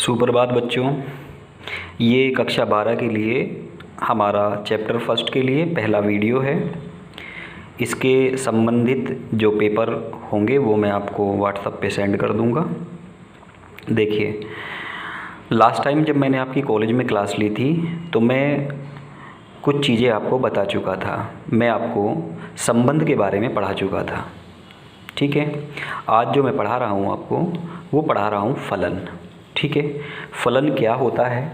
सुप्रभात बच्चों। ये कक्षा 12 के लिए हमारा चैप्टर फर्स्ट के लिए पहला वीडियो है। इसके संबंधित जो पेपर होंगे वो मैं आपको व्हाट्सएप पे सेंड कर दूंगा। देखिए, लास्ट टाइम जब मैंने आपकी कॉलेज में क्लास ली थी तो मैं कुछ चीज़ें आपको बता चुका था। मैं आपको संबंध के बारे में पढ़ा चुका था। ठीक है, आज जो मैं पढ़ा रहा हूँ आपको वो पढ़ा रहा हूँ फलन। ठीक है, फलन क्या होता है?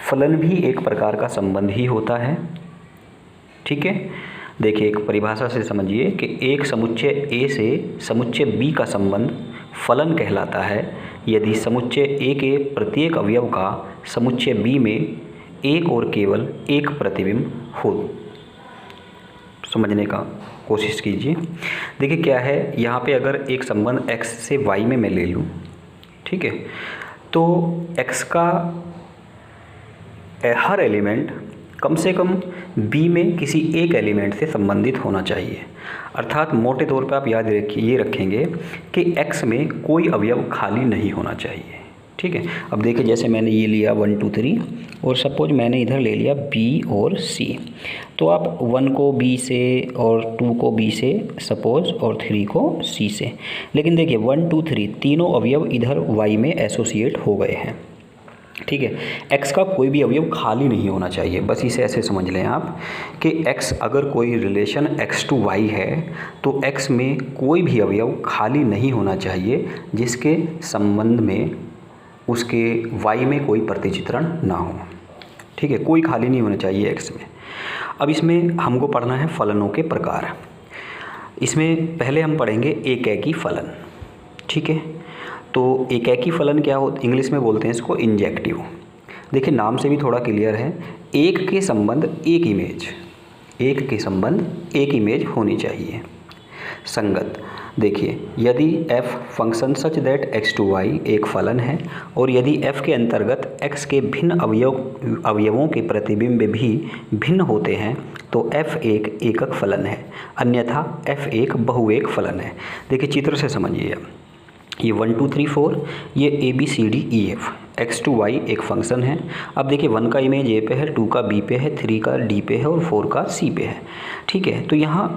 फलन भी एक प्रकार का संबंध ही होता है। ठीक है, देखिए एक परिभाषा से समझिए कि एक समुच्चय ए से समुच्चय बी का संबंध फलन कहलाता है यदि समुच्चय ए के प्रत्येक अवयव का समुच्चय बी में एक और केवल एक प्रतिबिंब हो। समझने का कोशिश कीजिए। देखिए क्या है, यहाँ पे अगर एक संबंध x से y में मैं ले लूँ, ठीक है, तो x का हर एलिमेंट कम से कम b में किसी एक एलिमेंट से संबंधित होना चाहिए। अर्थात मोटे तौर पे आप याद ये रखेंगे कि x में कोई अवयव खाली नहीं होना चाहिए। ठीक है, अब देखिए जैसे मैंने ये लिया 1 2 3 और सपोज मैंने इधर ले लिया b और c, तो आप 1 को b से और 2 को b से सपोज और 3 को c से। लेकिन देखिए 1 2 3 तीनों अवयव इधर y में एसोसिएट हो गए हैं। ठीक है, x का कोई भी अवयव खाली नहीं होना चाहिए। बस इसे ऐसे समझ लें आप कि x अगर कोई रिलेशन x टू y है तो x में कोई भी अवयव खाली नहीं होना चाहिए जिसके संबंध में उसके y में कोई प्रतिचित्रण ना हो। ठीक है, कोई खाली नहीं होना चाहिए x में। अब इसमें हमको पढ़ना है फलनों के प्रकार। इसमें पहले हम पढ़ेंगे एकैकी फलन। ठीक है, तो एकैकी फलन क्या हो, इंग्लिश में बोलते हैं इसको इंजेक्टिव। देखिए नाम से भी थोड़ा क्लियर है, एक के संबंध एक इमेज, एक के संबंध एक इमेज होनी चाहिए। संगत, देखिए यदि f function such that x to y एक फलन है और यदि f के अंतर्गत x के भिन्न अवयवों के प्रतिबिंब भी भिन्न होते हैं तो f एक एकक फलन है, अन्यथा f एक बहुएक फलन है। देखिए चित्र से समझिए, ये 1 2 3 4 ये a b c d e f x to y एक फंक्शन है। अब देखिए 1 का इमेज a पे है, 2 का b पे है, 3 का d पे है और 4 का c पे है। ठीक है, तो यहाँ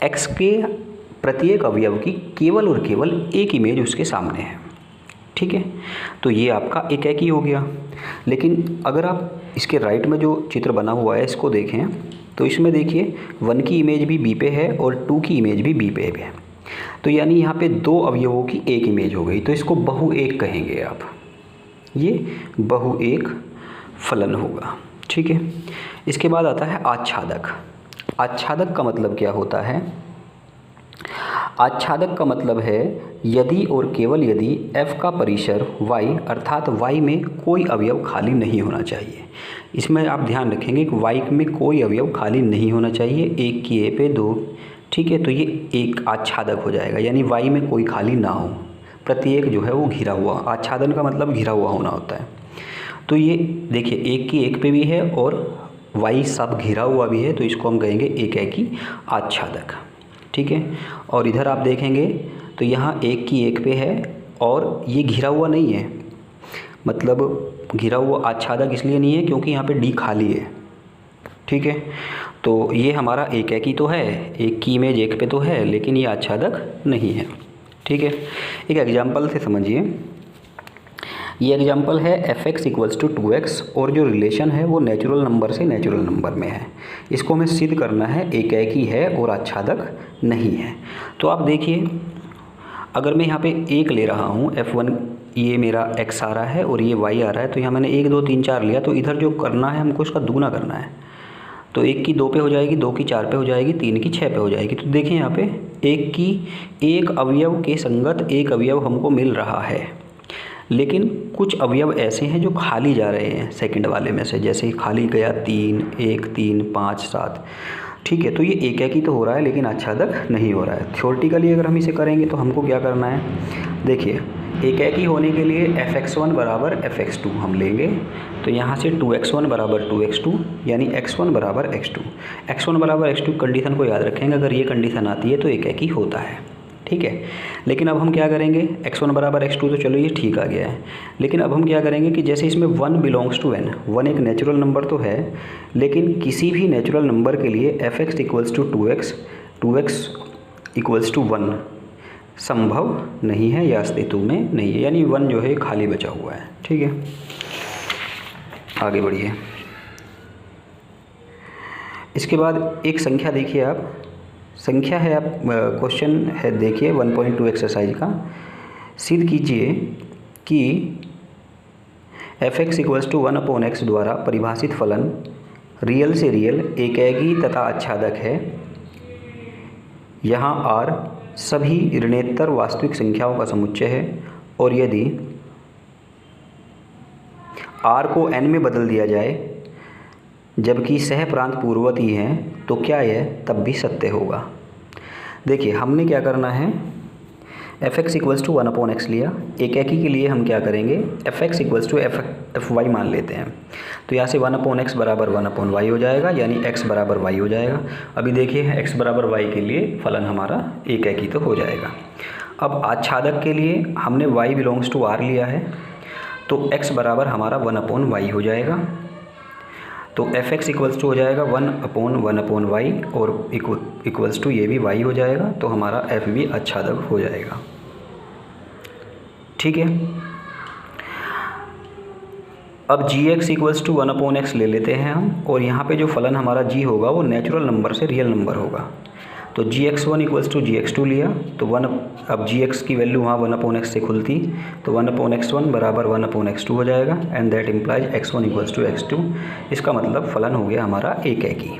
x के प्रत्येक अवयव की केवल और केवल एक इमेज उसके सामने है। ठीक है, तो ये आपका एकैकी हो गया। लेकिन अगर आप इसके राइट में जो चित्र बना हुआ है इसको देखें तो इसमें देखिए 1 की इमेज भी b पे है और 2 की इमेज भी b पे है, तो यानी यहाँ पे दो अवयवों की एक इमेज हो गई, तो इसको बहुएक कहेंगे आप। ये बहुएक फलन होगा। ठीक है, इसके बाद आता है आच्छादक। आच्छादक का मतलब क्या होता है? आच्छादक का मतलब है यदि और केवल यदि f का परिसर y अर्थात y में कोई अवयव खाली नहीं होना चाहिए। इसमें आप ध्यान रखेंगे कि y में कोई अवयव खाली नहीं होना चाहिए, एक की a पे 2। ठीक है, तो ये एक आच्छादक हो जाएगा, यानी y में कोई खाली ना हो, प्रत्येक जो है वो घिरा हुआ। आच्छादन का मतलब घिरा हुआ होना होता है। तो ये देखिए एक की एक पे भी है और y सब घिरा हुआ भी है, तो इसको हम कहेंगे एकैकी आच्छादक। ठीक है, और इधर आप देखेंगे तो यहाँ एक की एक पे है और ये घिरा हुआ नहीं है, मतलब घिरा हुआ आच्छादक इसलिए नहीं है क्योंकि यहाँ पे डी खाली है। ठीक है, तो ये हमारा एकैकी तो है, एक की इमेज एक पे तो है, लेकिन ये आच्छादक नहीं है। ठीक है, एक एग्जाम्पल से समझिए। ये एग्जाम्पल है f(x = 2x) और जो रिलेशन है वो नेचुरल नंबर से नेचुरल नंबर में है। इसको हमें सिद्ध करना है एकैकी है और आच्छादक नहीं है। तो आप देखिए, अगर मैं यहाँ पे एक ले रहा हूँ f1, ये मेरा x आ रहा है और ये y आ रहा है, तो यहाँ मैंने 1 2 3 4 लिया, तो इधर जो करना है हमको इसका दुगुना करना है। तो 1 की 2 पे हो जाएगी, 2 की 4 पे हो जाएगी, 3 की 6 पे हो जाएगी। तो देखिए यहाँ पे 1 की एक अवयव के संगत एक अवयव हमको मिल रहा है, लेकिन कुछ अवयव ऐसे हैं जो खाली जा रहे हैं सेकंड वाले में से, जैसे खाली गया 3 1 3 5 7। ठीक है, तो ये एकैकी तो हो रहा है लेकिन आच्छादक नहीं हो रहा है। थ्योरेटिकली अगर हम इसे करेंगे तो हमको क्या करना है, देखिए एकैकी होने के लिए f(x1) = f(x2) हम लेंगे, तो यहाँ से 2x1 = 2x2 यानी x1 = x2। x1 = x2 condition को याद रखेंगे, अगर ये कंडीशन आती है तो एकैकी होता है। ठीक है। लेकिन अब हम क्या करेंगे, x1 बराबर x2 तो चलो ये ठीक आ गया है, लेकिन अब हम क्या करेंगे कि जैसे इसमें 1 बिलोंग्स टू n, 1 एक नेचुरल नंबर तो है, लेकिन किसी भी नेचुरल नंबर के लिए f(x) equals to 2x, 2x equals to 1 संभव नहीं है या अस्तित्व में नहीं है, यानी 1 जो है खाली बचा हुआ है। ठीक है, आगे बढ़िए। इसके बाद एक संख्या देखिए आप, संख्या है, आप क्वेश्चन है देखिए 1.2 एक्सरसाइज का। सिद्ध कीजिए कि f(x) इक्वल्स टू 1/x द्वारा परिभाषित फलन रियल से रियल, एकेकी तथा आच्छादक है। यहाँ r सभी ऋणेतर वास्तविक संख्याओं का समुच्चय है, और यदि r को n में बदल दिया जाए जबकि सह प्रांत पूर्ववत ही हैं, तो क्या यह तब भी सत्य होगा। देखिए हमने क्या करना है, f(x) इक्वल्स टू 1/x लिया, एकेकी के लिए हम क्या करेंगे, f(x) इक्वल्स टू fy मान लेते हैं। तो यहाँ से 1/x बराबर 1/y हो जाएगा, यानी x बराबर y हो जाएगा। अभी देखिए x बराबर y के लिए फलन हमारा एकेकी तो हो जाएगा। अब आच्छादक के लिए हमने y बिलोंग्स टू r लिया है, तो x बराबर हमारा 1/y हो जाएगा। तो f(x) इक्वल्स टू हो जाएगा 1/1/y और इक्वल्स टू ये भी y हो जाएगा, तो हमारा f भी आच्छादक हो जाएगा। ठीक है, अब gx इक्वल्स टू 1/x ले लेते हैं हम, और यहाँ पे जो फलन हमारा g होगा वो नेचुरल नंबर से रियल नंबर होगा। तो gx1 इक्वल्स टू gx2 लिया, तो अब gx की वैल्यू वहाँ 1/x से खुलती, तो 1/x1 बराबर 1/x2 हो जाएगा, and that implies x1 equals to x2। इसका मतलब फलन हो गया हमारा एकेकी।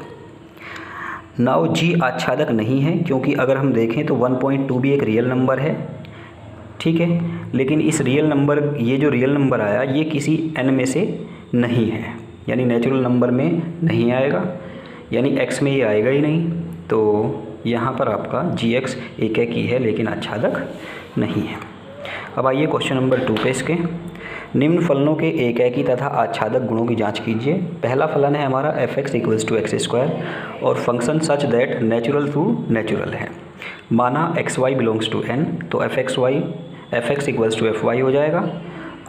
नाउ g आच्छादक नहीं है, क्योंकि अगर हम देखें तो 1.2 भी एक रियल नंबर है। ठीक है, लेकिन इस रियल नंबर, ये जो रियल नंबर आया ये किसी n में से नहीं है, यानी नेचुरल नंबर में नहीं आएगा, यानी x में ये आएगा ही नहीं। तो यहाँ पर आपका gx एकेकी है लेकिन आच्छादक नहीं है। अब आइए क्वेश्चन नंबर 2 पे इसके, निम्न फलनों के एकेकी तथा आच्छादक गुणों की जांच कीजिए। पहला फलन है हमारा f(x) इक्वल्स टू x² और function such that natural to natural है। माना xy बिलोंग्स टू n, तो f(x) इक्वल्स टू fy हो जाएगा।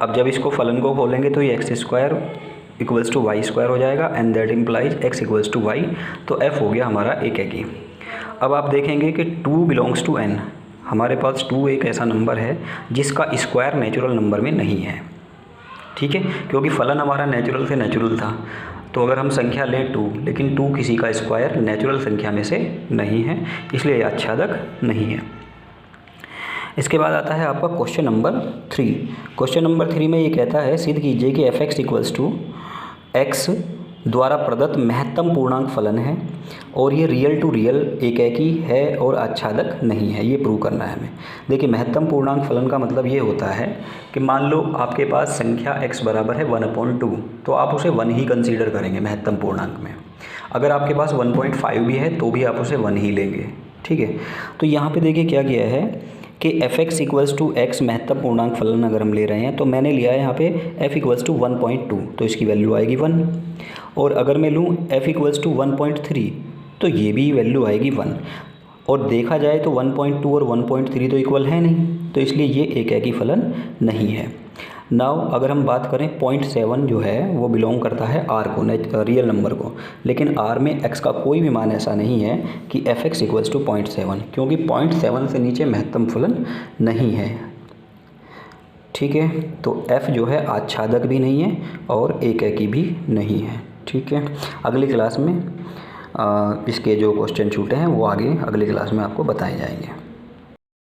अब जब इसको फलन को खोलेंगे तो ये x² इक्वल्स टू y² हो जाएगा, and that implies x equals to y, तो f हो गया हमारा एकेकी। अब आप देखेंगे कि 2 बिलोंग्स टू n, हमारे पास 2 एक ऐसा नंबर है जिसका स्क्वायर नेचुरल नंबर में नहीं है। ठीक है, क्योंकि फलन हमारा नेचुरल से नेचुरल था, तो अगर हम संख्या लें 2, लेकिन 2 किसी का स्क्वायर नेचुरल संख्या में से नहीं है, इसलिए आच्छादक नहीं है। इसके बाद आता है आपका क्वेश्चन नंबर 3। क्वेश्चन नंबर 3 में ये कहता है, सिद्ध कीजिए कि f(x) इक्वल्स टू x द्वारा प्रदत्त महत्तम पूर्णांक फलन है, और ये रियल टू रियल एकेकी है और आच्छादक नहीं है। ये प्रूव करना है हमें। देखिए महत्तम पूर्णांक फलन का मतलब ये होता है कि मान लो आपके पास संख्या x बराबर है 1/2, तो आप उसे 1 ही कंसीडर करेंगे महत्तम पूर्णांक में। अगर आपके पास 1.5 भी है तो भी आप उसे 1 ही लेंगे। ठीक है, तो यहाँ पे देखिए क्या किया है कि f(x) इक्वल्स टू x महत्तम पूर्णांक फलन अगर हम ले रहे हैं, तो मैंने लिया है यहाँ पे f इक्वल्स टू 1.2, तो इसकी वैल्यू आएगी 1। और अगर मैं लूँ f इक्वल्स टू 1.3, तो ये भी वैल्यू आएगी 1। और देखा जाए तो 1.2 और 1.3 तो इक्वल है नहीं, तो इसलिए ये एकेकी फलन नहीं है। नाउ अगर हम बात करें 0.7 जो है वो बिलोंग करता है r को, रियल नंबर को, लेकिन r में x का कोई भी मान ऐसा नहीं है कि f(x) इक्वल्स टू 0.7, क्योंकि 0.7 से नीचे महत्तम फलन नहीं है। ठीक है, तो f जो है आच्छादक भी नहीं है और एकेकी भी नहीं है। ठीक है, अगली क्लास में इसके जो क्वेश्चन छूटे हैं वो आगे अगली क्लास में आपको बताए जाएंगे।